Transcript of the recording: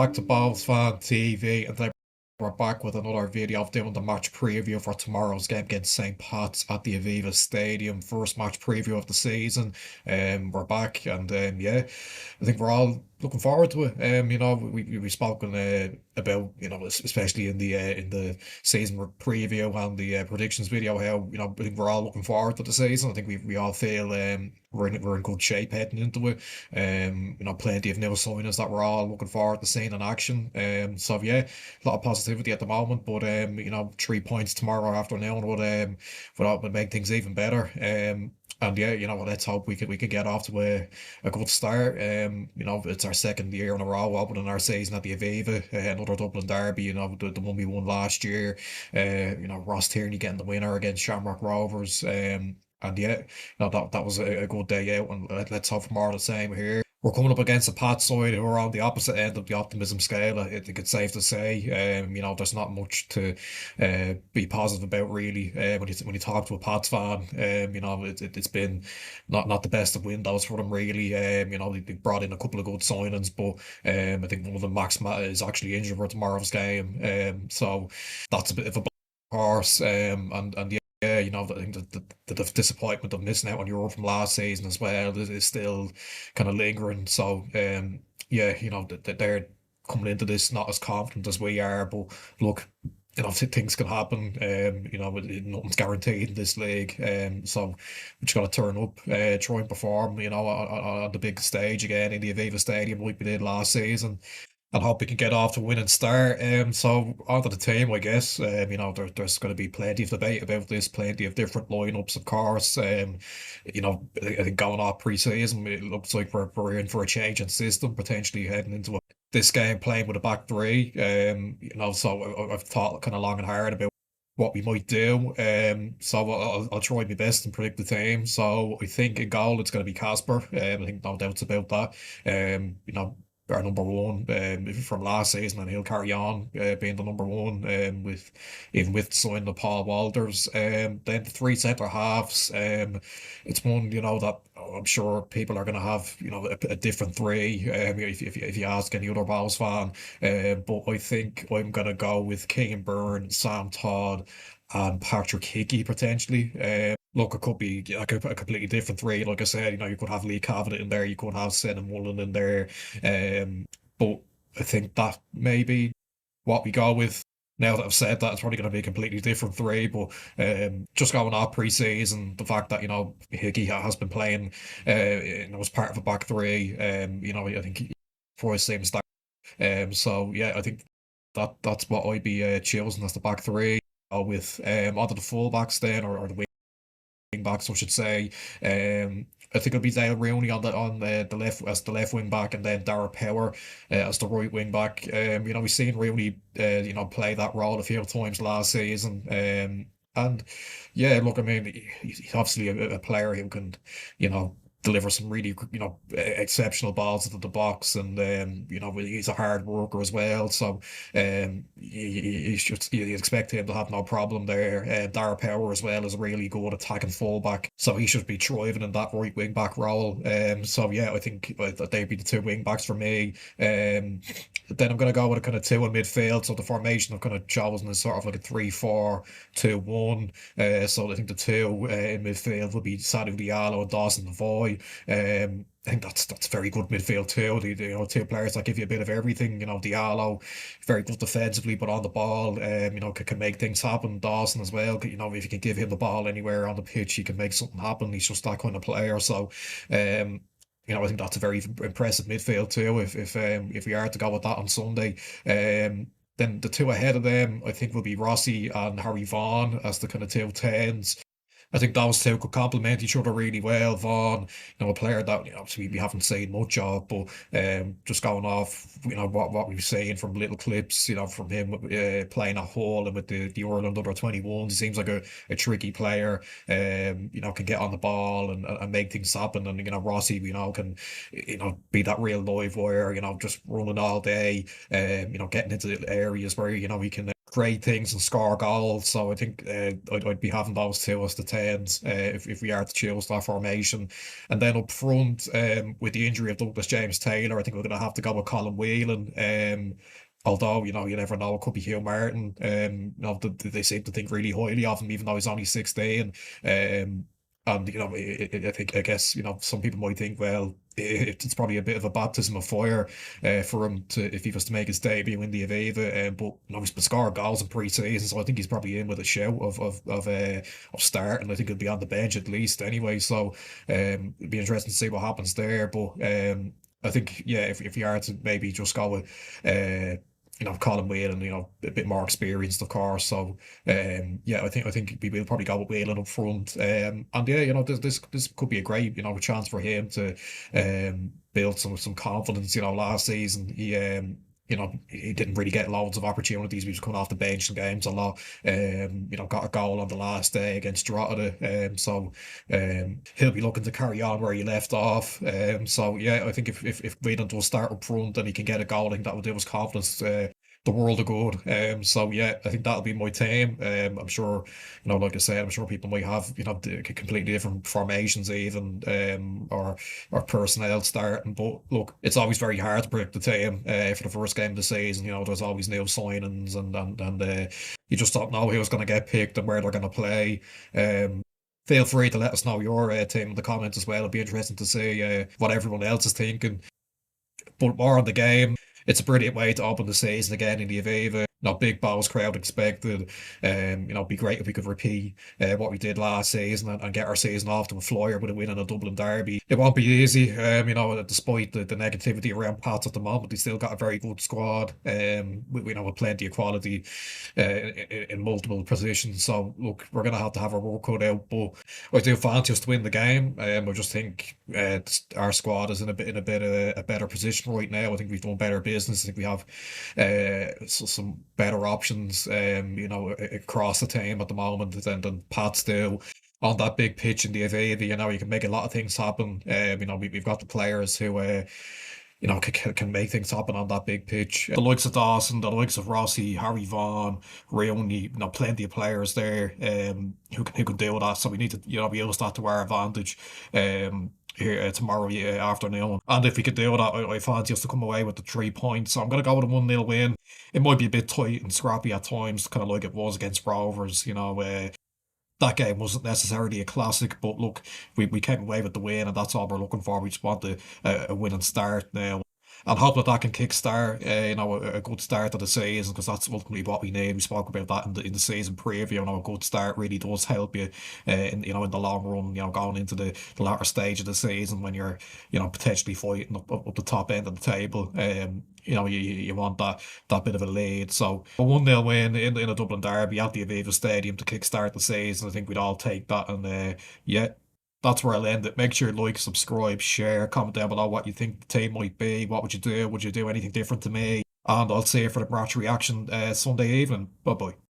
Back to Balls Fan TV, and then we're back with another video of doing the match preview for tomorrow's game against St. Pat's at the Aviva Stadium. First match preview of the season. We're back, and yeah, I think we're all looking forward to it. We've spoken about especially in the season preview and the predictions video how I think we're all looking forward to the season. I think we all feel we're in good shape heading into it. Plenty of new signings that we're all looking forward to seeing in action. So yeah, a lot of positivity at the moment, but 3 points tomorrow afternoon would make things even better. And yeah, let's hope we could get off to a good start. It's our second year in a row opening our season at the Aviva, another Dublin derby. The one we won last year. Ross Tierney getting the winner against Shamrock Rovers. And yeah, that was a good day out, and let's hope for more of the same here. We're coming up against a Pat side who are on the opposite end of the optimism scale. I think it's safe to say, there's not much to be positive about really. When you talk to a Pats fan, it's been not the best of windows for them really. They brought in a couple of good signings, but I think one of them, Max Mata, is actually injured for tomorrow's game. So that's a bit of a horse. And yeah, I think the disappointment of missing out on Europe from last season as well is still kind of lingering. So, yeah, they're coming into this not as confident as we are, but look, things can happen. Nothing's guaranteed in this league. So we just got to turn up, try and perform, on the big stage again in the Aviva Stadium like we did last season. And hope we can get off to a winning start. So onto the team, I guess. There's going to be plenty of debate about this, plenty of different lineups, of course. I think going off pre-season, it looks like we're in for a change in system, potentially heading into this game playing with a back three. So I've thought kind of long and hard about what we might do. So I'll try my best and predict the team. So I think in goal it's going to be Casper. I think no doubts about that. Our number one from last season, and he'll carry on being the number one with even with the signing of Paul Walters. Then the three centre halves. It's one that I'm sure people are going to have a different three. If you ask any other Bows fan, but I think I'm going to go with Keane Byrne, Sam Todd, and Patrick Hickey potentially. Look, it could be like a completely different three. Like I said, you could have Lee Cavanagh in there, you could have Sen and Mullen in there. But I think that maybe what we go with. Now that I've said that, it's probably going to be a completely different three. But just going off pre-season, the fact that Hickey has been playing, as part of a back three. I think for his same start. So yeah, I think that's what I'd be choosing as the back three. With onto the fullbacks then, or the wing backs, I should say. I think it'll be Dale Rooney on the left as the left wing back, and then Dara Power as the right wing back. We've seen Rooney play that role a few times last season. And yeah, look, I mean, he's obviously a player who can, deliver some really, exceptional balls into the box, and he's a hard worker as well. So you expect him to have no problem there. Dara Power as well is a really good attacking fullback, so he should be thriving in that right wing back role. So yeah, I think that they'd be the two wing backs for me. Then I'm going to go with a kind of two in midfield. So the formation I've kind of chosen is sort of like a 3-4-2-1. So I think the two in midfield would be Sadou Diallo and Dawson Devoy. I think that's very good midfield too. Two players that give you a bit of everything. Diallo, very good defensively, but on the ball, can make things happen. Dawson as well. If you can give him the ball anywhere on the pitch, he can make something happen. He's just that kind of player. So, I think that's a very impressive midfield too. If we are to go with that on Sunday, then the two ahead of them, I think, will be Rossi and Harry Vaughan as the kind of two tens. I think those two could complement each other really well. Vaughan, a player that obviously we haven't seen much of, but just going off, what we've seen from little clips, from him playing at Hull and with the Ireland under 21s, he seems like a tricky player. Can get on the ball and make things happen. And Rossi, can be that real live wire, just running all day. Getting into areas where he can great things and score goals. So I think I'd be having those two as the tens if we are to choose that formation. And then up front, with the injury of Douglas James Taylor, I think we're going to have to go with Colin Whelan. Although, you never know, it could be Hugh Martin. They seem to think really highly of him, even though he's only 16. Um, and, I guess, some people might think, well, it's probably a bit of a baptism of fire for him to if he was to make his debut in the Aviva. But he's been scoring goals in pre-season, so I think he's probably in with a shout of starting. I think he'll be on the bench at least anyway. So it'd be interesting to see what happens there. But I think yeah, if you are to maybe just go with Colin Whelan, a bit more experienced, of course. So yeah, I think we will probably go with Whelan up front. And yeah, this could be a great chance for him to build some confidence. Last season he didn't really get loads of opportunities. He was coming off the bench in games a lot. Got a goal on the last day against Drogheda. So he'll be looking to carry on where he left off. So yeah, I think if Whelan does start up front and he can get a goal, I think that will do his confidence the world of good. So yeah, I think that'll be my team. I'm sure, like I said, I'm sure people might have, completely different formations even, or personnel starting. But look, it's always very hard to predict the team for the first game of the season. There's always new signings and you just don't know who's going to get picked and where they're going to play. Feel free to let us know your team in the comments as well. It'll be interesting to see what everyone else is thinking. But more on the game, it's a brilliant way to open the season again in the Aviva. Big balls crowd expected. It'd be great if we could repeat what we did last season and get our season off to a flyer with a win in a Dublin derby. It won't be easy, despite the negativity around Pats at the moment, they still got a very good squad. With plenty of quality in multiple positions. So look, we're gonna have to have our work cut out, but I do fancy us to win the game. I just think our squad is in a better position right now. I think we've done better business. I think we have some better options, across the team at the moment than Pats do. On that big pitch in the Aviva, you can make a lot of things happen. We've got the players who can make things happen on that big pitch. The likes of Dawson, the likes of Rossi, Harry Vaughan, Rooney, plenty of players there who can do that. So we need to, be use that to our advantage. Here tomorrow afternoon. And if we could do that, I fancy us to come away with the 3 points. So I'm going to go with a 1-0 win. It might be a bit tight and scrappy at times, kind of like it was against Rovers. That game wasn't necessarily a classic, but look, we came away with the win, and that's all we're looking for. We just want a winning start now. And hope that can kickstart, a good start to the season, because that's ultimately what we need. We spoke about that in the season preview. A good start really does help you, in the long run. Going into the latter stage of the season when you're, potentially fighting up the top end of the table. You want that bit of a lead. So a 1-0 win in a Dublin derby at the Aviva Stadium to kickstart the season. I think we'd all take that. And yeah, that's where I'll end it. Make sure you like, subscribe, share, comment down below what you think the team might be. What would you do? Would you do anything different to me? And I'll see you for the match reaction Sunday evening. Bye bye.